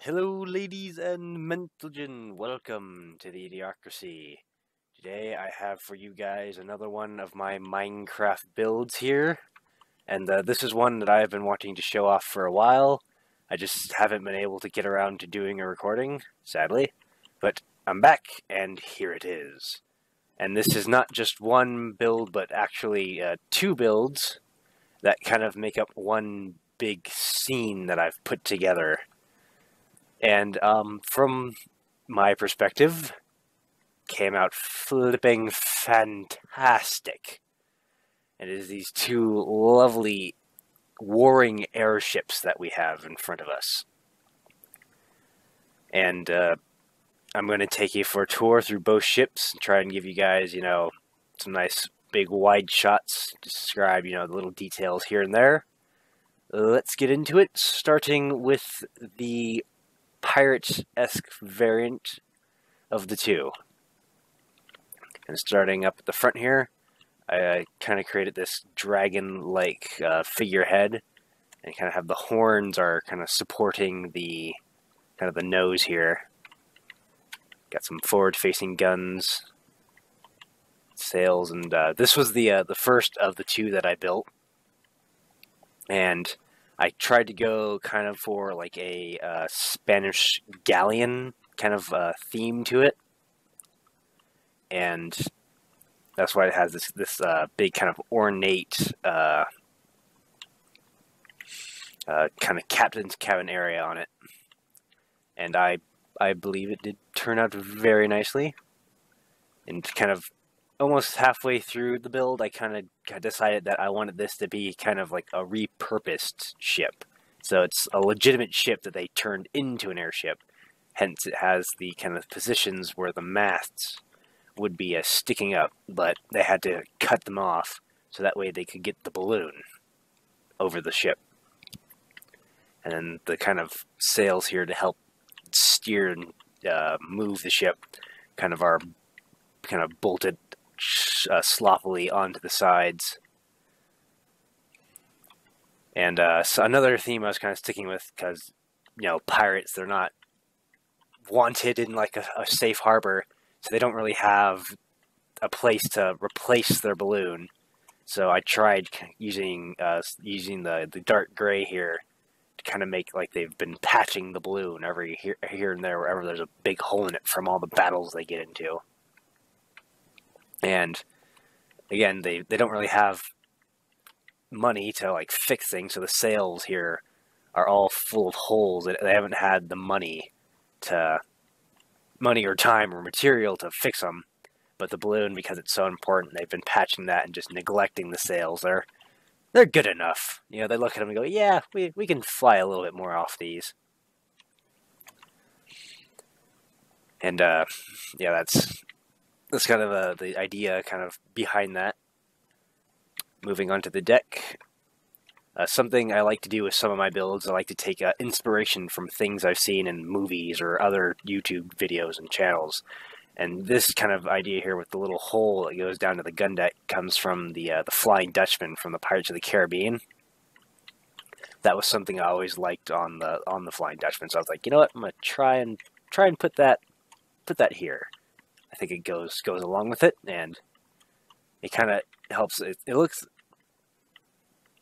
Hello, ladies and gentlemen. Welcome to the Idiocracy. Today I have for you guys another one of my Minecraft builds here. And this is one that I've been wanting to show off for a while. I just haven't been able to get around to doing a recording, sadly. But I'm back, and here it is. And this is not just one build, but actually two builds that kind of make up one big scene that I've put together. And from my perspective, came out flipping fantastic. It is these two lovely warring airships that we have in front of us. And I'm going to take you for a tour through both ships and try and give you guys, some nice big wide shots to describe, the little details here and there. Let's get into it, starting with the pirate-esque variant of the two. And starting up at the front here, I kind of created this dragon-like figurehead, and kind of have the horns are kind of supporting the the nose here. Got some forward-facing guns, sails, and this was the first of the two that I built, and I tried to go kind of for like a Spanish galleon kind of theme to it, and that's why it has this big kind of ornate kind of captain's cabin area on it, and I believe it did turn out very nicely. And kind of almost halfway through the build, I kind of decided that I wanted this to be kind of like a repurposed ship. So it's a legitimate ship that they turned into an airship. Hence, it has the kind of positions where the masts would be sticking up, but they had to cut them off so that way they could get the balloon over the ship. And then the kind of sails here to help steer and move the ship are kind of bolted sloppily onto the sides. And so another theme I was kind of sticking with, because pirates, they're not wanted in like a safe harbor, so they don't really have a place to replace their balloon. So I tried using the dark gray here to kind of make like they've been patching the balloon every here and there wherever there's a big hole in it from all the battles they get into. And again, they don't really have money to like fix things, so the sails here are all full of holes. They haven't had the money or time or material to fix them. But the balloon, because it's so important, they've been patching that and just neglecting the sails. They're good enough. They look at them and go, yeah, we can fly a little bit more off these. And yeah, that's kind of the idea kind of behind that. Moving on to the deck. Something I like to do with some of my builds, I like to take inspiration from things I've seen in movies or other YouTube videos and channels. And this kind of idea here with the little hole that goes down to the gun deck comes from the Flying Dutchman from the Pirates of the Caribbean. That was something I always liked on the Flying Dutchman. So I was like, you know what, I'm gonna try and put that here. I think it goes along with it, and it kind of helps. It looks,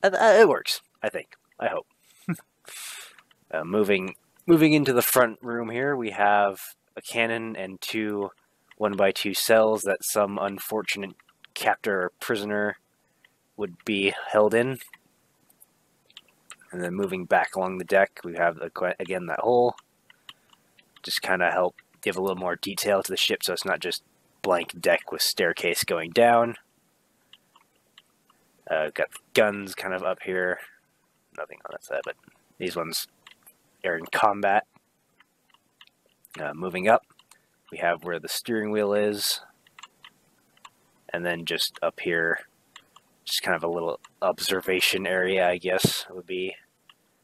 it works. I think. I hope. Moving into the front room here, we have a cannon and two 1x2 cells that some unfortunate captor or prisoner would be held in. And then moving back along the deck, we have again that hole. Just kind of help give a little more detail to the ship, so it's not just blank deck with staircase going down. Got guns kind of up here. Nothing on that side, but these ones are in combat. Moving up, we have where the steering wheel is. And then just up here, just kind of a little observation area, I guess, would be.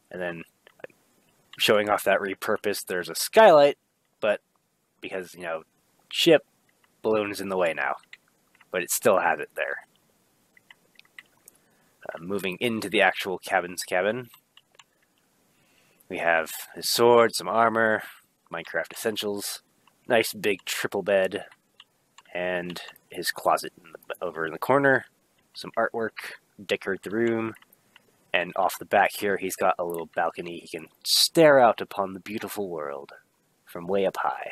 And then showing off that repurposed, there's a skylight, but because, ship, balloon is in the way now. But it still has it there. Moving into the actual cabin. We have his sword, some armor, Minecraft essentials, nice big triple bed, and his closet over in the corner, some artwork, decorate the room, and off the back here he's got a little balcony he can stare out upon the beautiful world from way up high.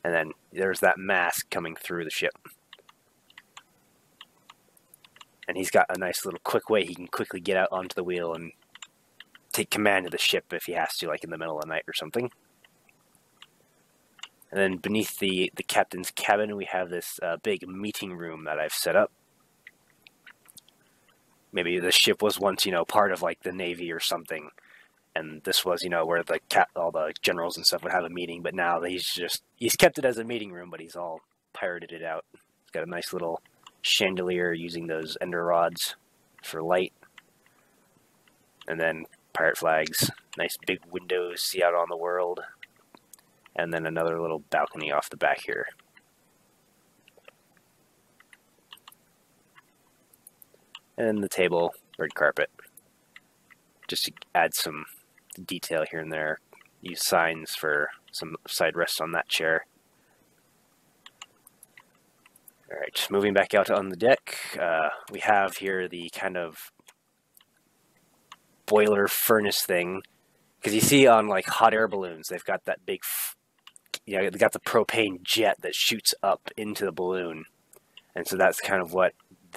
And then there's that mast coming through the ship. And he's got a nice little quick way he can quickly get out onto the wheel and take command of the ship if he has to, like in the middle of the night or something. And then beneath the captain's cabin, we have this big meeting room that I've set up. Maybe the ship was once, part of like the Navy or something. And this was, where all the generals and stuff would have a meeting. But now he's kept it as a meeting room, but he's all pirated it out. It's got a nice little chandelier using those ender rods for light. And then pirate flags, nice big windows, see out on the world. And then another little balcony off the back here. And the table, red carpet. Just to add some detail here and there. Use signs for some side rests on that chair. Alright, just moving back out on the deck. We have here the kind of boiler furnace thing. Because you see on like hot air balloons, they've got that big, they've got the propane jet that shoots up into the balloon. And so that's kind of what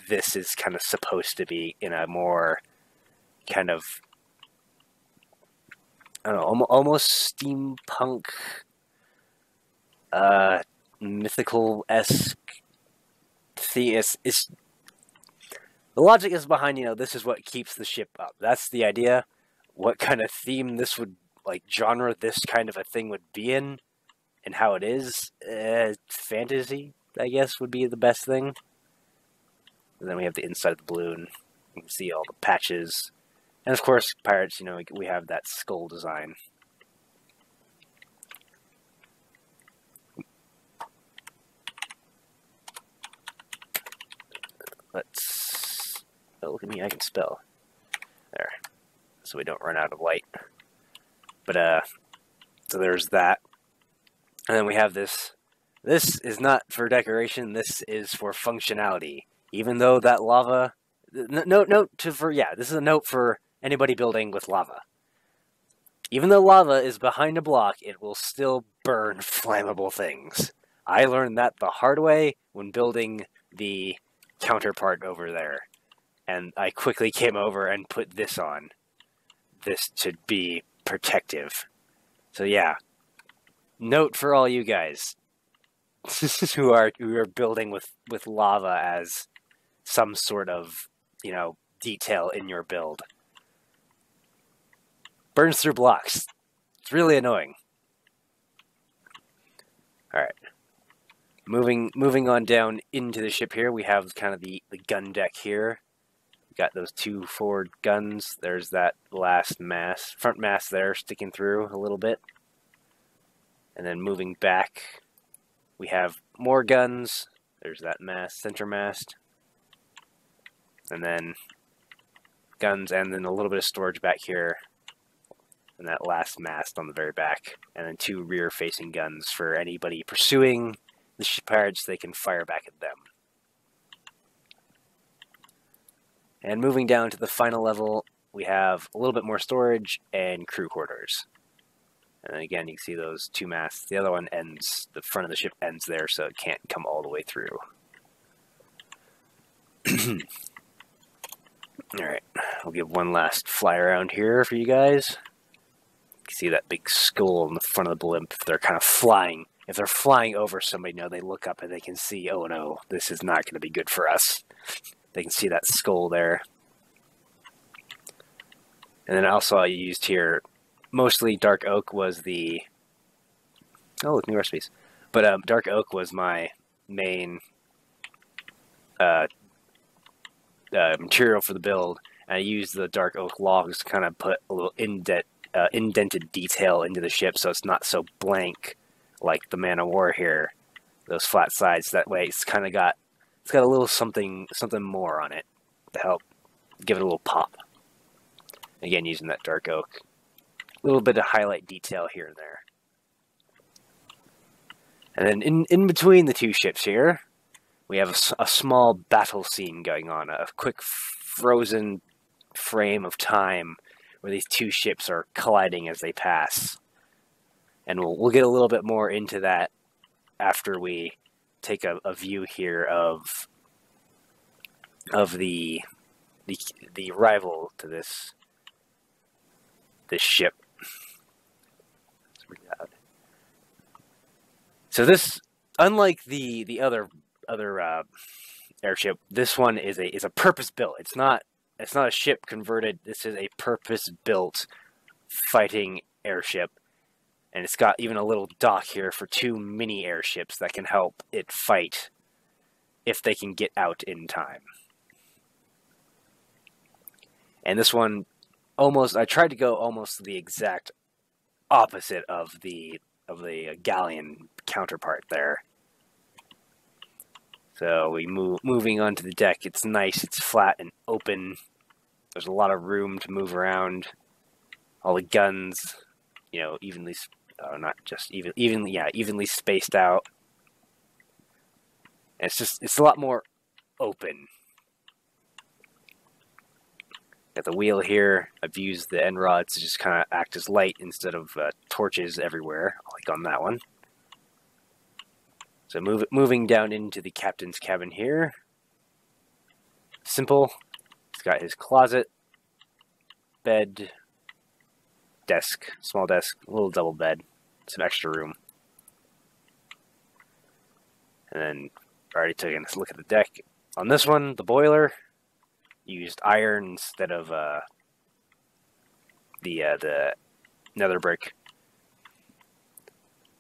this is kind of supposed to be in a more kind of, I don't know, almost steampunk, mythical-esque thing. It's the logic is behind, this is what keeps the ship up. That's the idea. What kind of theme this would, like, genre this kind of a thing would be in, and how it is. Fantasy, I guess, would be the best thing. And then we have the inside of the balloon. You can see all the patches. And of course, pirates, we have that skull design. Oh, look at me, I can spell. There. So we don't run out of light. But, so there's that. And then we have this. This is not for decoration, this is for functionality. Even though that lava... this is a note for anybody building with lava. Even though lava is behind a block, it will still burn flammable things. I learned that the hard way when building the counterpart over there. And I quickly came over and put this on. This to be protective. So yeah. Note for all you guys who are building with lava as some sort of, detail in your build. Burns through blocks. It's really annoying. Alright. Moving on down into the ship here, we have kind of the gun deck here. We've got those 2 forward guns. There's that last mast, front mast there sticking through a little bit. And then moving back, we have more guns. There's that mast, center mast. And then guns, and then a little bit of storage back here. And that last mast on the very back. And then 2 rear-facing guns for anybody pursuing the pirates, they can fire back at them. And moving down to the final level, we have a little bit more storage and crew quarters. And then again, you can see those 2 masts. The other one ends, the front of the ship ends there, so it can't come all the way through. Alright, I'll give one last fly around here for you guys. You can see that big skull in the front of the blimp. If they're kind of flying, if they're flying over somebody, they look up and they can see, oh no, this is not going to be good for us. They can see that skull there. And then also I used here, mostly dark oak was the... Oh, look, new recipes. But dark oak was my main material for the build. And I used the dark oak logs to kind of put a little indented detail into the ship so it's not so blank like the Man of War here. Those flat sides, that way it's kind of got... It's got a little something more on it to help give it a little pop. Again, using that dark oak. A little bit of highlight detail here and there. And then in between the two ships here, we have a small battle scene going on. A quick frozen frame of time where these two ships are colliding as they pass. And we'll get a little bit more into that after we take a view here of the rival to this ship. So this, unlike the other airship, this one is a purpose built. It's not a ship converted. This is a purpose built fighting airship, and it's got even a little dock here for 2 mini airships that can help it fight if they can get out in time. And this one, I tried to go almost the exact opposite of the galleon counterpart there. So we moving onto the deck. It's nice. It's flat and open. There's a lot of room to move around. All the guns, evenly, evenly spaced out. And it's a lot more open. Got the wheel here. I've used the end rods to just kind of act as light instead of torches everywhere, like on that one. So moving down into the captain's cabin here. Simple. He's got his closet, bed, desk, small desk, a little double bed, some extra room. And then already took a look at the deck. On this one, the boiler used iron instead of the nether brick.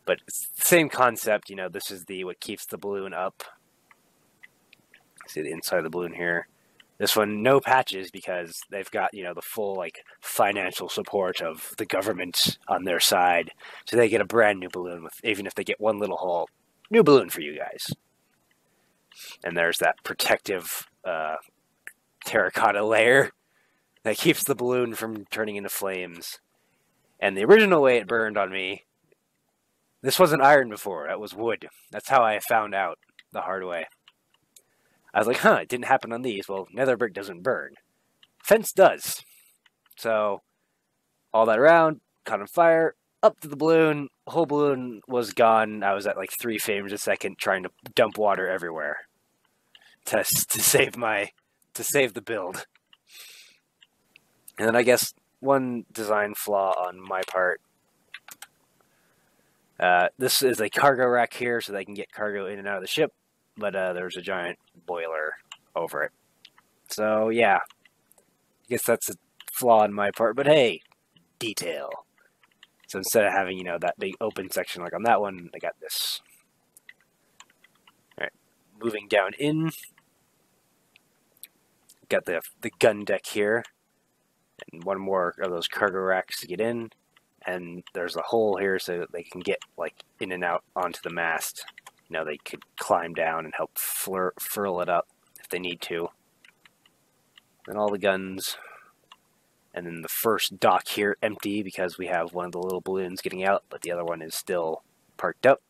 But it's the same concept, this is what keeps the balloon up. See the inside of the balloon here. This one, no patches, because they've got, the full, financial support of the government on their side. So they get a brand new balloon, even if they get one little hole. New balloon for you guys. And there's that protective terracotta layer that keeps the balloon from turning into flames. And the original way it burned on me, this wasn't iron before, that was wood. That's how I found out the hard way. I was like, it didn't happen on these. Well, nether brick doesn't burn. Fence does. So, all that around, caught on fire, up to the balloon, the whole balloon was gone. I was at 3 frames a second trying to dump water everywhere to save the build. And then I guess one design flaw on my part. This is a cargo rack here so they can get cargo in and out of the ship, but there's a giant boiler over it. So yeah, I guess that's a flaw on my part, but hey, detail. So instead of having, that big open section like on that one, I got this. Alright, moving down in. Got the gun deck here, and one more of those cargo racks to get in, and there's a hole here so that they can get in and out onto the mast. They could climb down and help furl it up if they need to. Then all the guns, and then the first dock here empty because we have one of the little balloons getting out, but the other one is still parked up.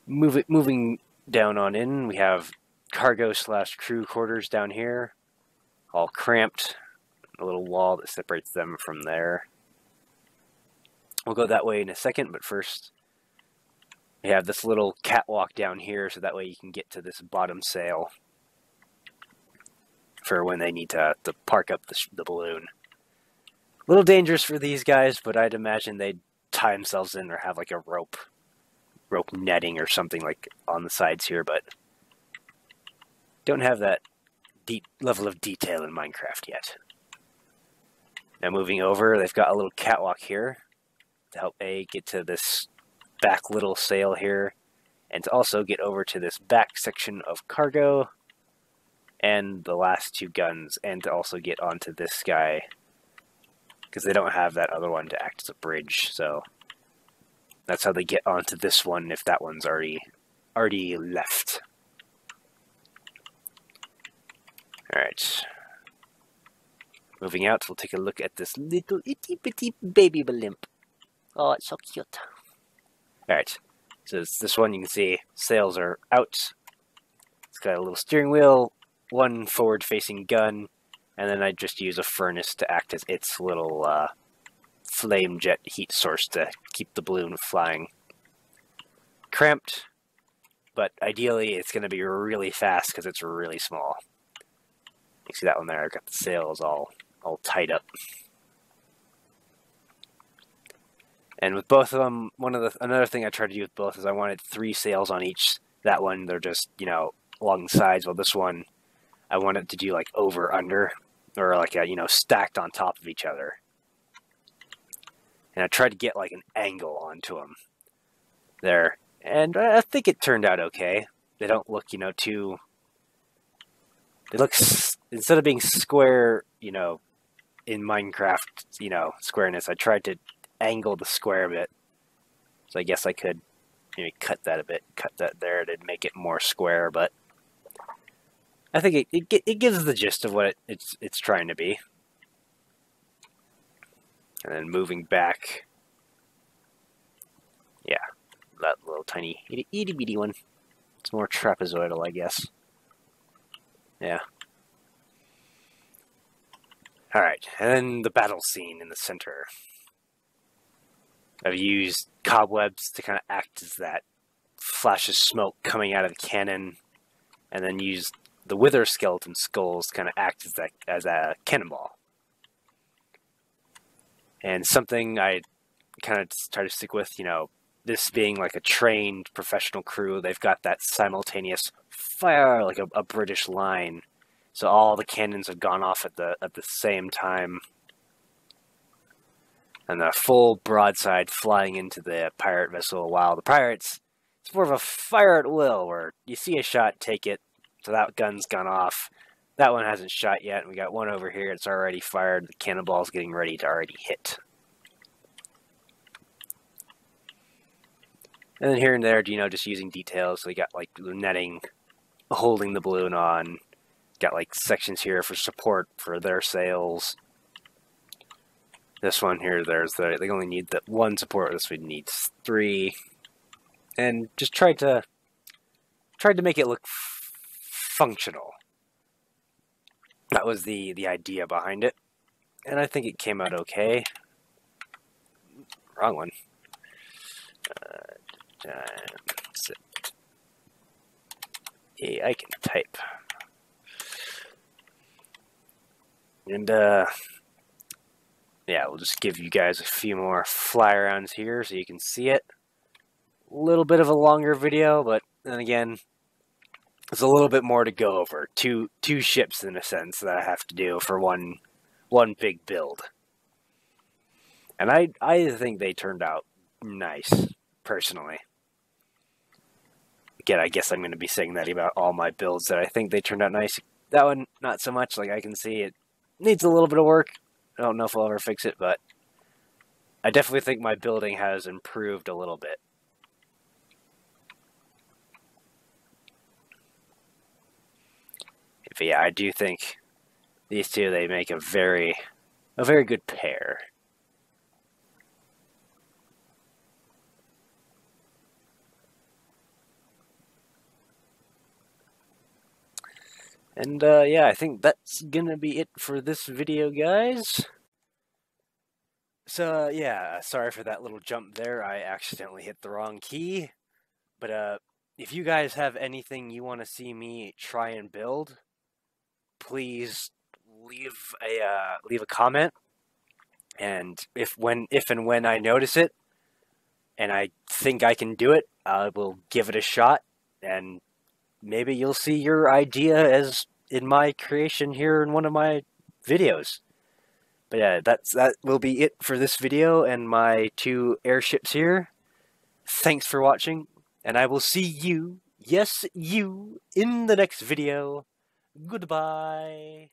Moving down on in, we have cargo/crew quarters down here, all cramped. A little wall that separates them from there. We'll go that way in a second, but first we have this little catwalk down here, so that way you can get to this bottom sail for when they need to park up the balloon. A little dangerous for these guys, but I'd imagine they'd tie themselves in or have a rope netting or something on the sides here, but don't have that deep level of detail in Minecraft yet. Now moving over, they've got a little catwalk here to help get to this back little sail here, and to also get over to this back section of cargo and the last 2 guns, and to also get onto this guy because they don't have that other one to act as a bridge. So that's how they get onto this one if that one's already left. Alright. Moving out, we'll take a look at this little itty bitty baby blimp. Oh, it's so cute. Alright, so this one you can see sails are out. It's got a little steering wheel, one forward facing gun, and then I just use a furnace to act as its little flame jet heat source to keep the balloon flying. Cramped, but ideally it's going to be really fast because it's really small. You see that one there? I've got the sails all tied up. And with both of them, another thing I tried to do with both is I wanted 3 sails on each. That one, they're just, along the sides. While this one, I wanted to do like over, under, or like, stacked on top of each other. And I tried to get like an angle onto them there. And I think it turned out okay. They don't look, too... They look, instead of being square, in Minecraft, squareness, I tried to angle the square a bit. So I guess I could maybe cut that a bit, cut that there to make it more square, but I think it gives the gist of what it's trying to be. And then moving back, yeah, that little tiny itty bitty one. It's more trapezoidal, I guess. Yeah. Alright, and then the battle scene in the center. I've used cobwebs to kind of act as that flash of smoke coming out of the cannon, and then used the wither skeleton skulls to kind of act as a cannonball. And something I kind of try to stick with, this being like a trained professional crew, they've got that simultaneous fire, like a British line. So all the cannons have gone off at the same time. And the full broadside flying into the pirate vessel, while the pirates, it's more of a fire at will, where you see a shot, take it, so that gun's gone off. That one hasn't shot yet, and we got one over here, it's already fired, the cannonball's getting ready to already hit. And then here and there, just using details, so we got like the netting holding the balloon on, got like sections here for support for their sails. This one here, they only need that one support. This one needs 3, and just tried to make it look functional. That was the idea behind it, and I think it came out okay. Wrong one. I can type, and yeah, we'll just give you guys a few more fly arounds here so you can see it. A little bit of a longer video, but then again, there's a little bit more to go over. Two ships, in a sense, that I have to do for one big build. And I think they turned out nice, personally. Again, I guess I'm going to be saying that about all my builds, that I think they turned out nice. That one, not so much. Like, I can see it needs a little bit of work. I don't know if I'll ever fix it, but I definitely think my building has improved a little bit. But yeah, I do think these two, they make a very good pair. And yeah, I think that's gonna be it for this video, guys. So yeah, sorry for that little jump there. I accidentally hit the wrong key. But if you guys have anything you want to see me try and build, please leave a comment. And if and when I notice it, and I think I can do it, I will give it a shot, and maybe you'll see your idea as in my creation here in one of my videos. But yeah, that will be it for this video and my 2 airships here. Thanks for watching, and I will see you, yes, you, in the next video. Goodbye.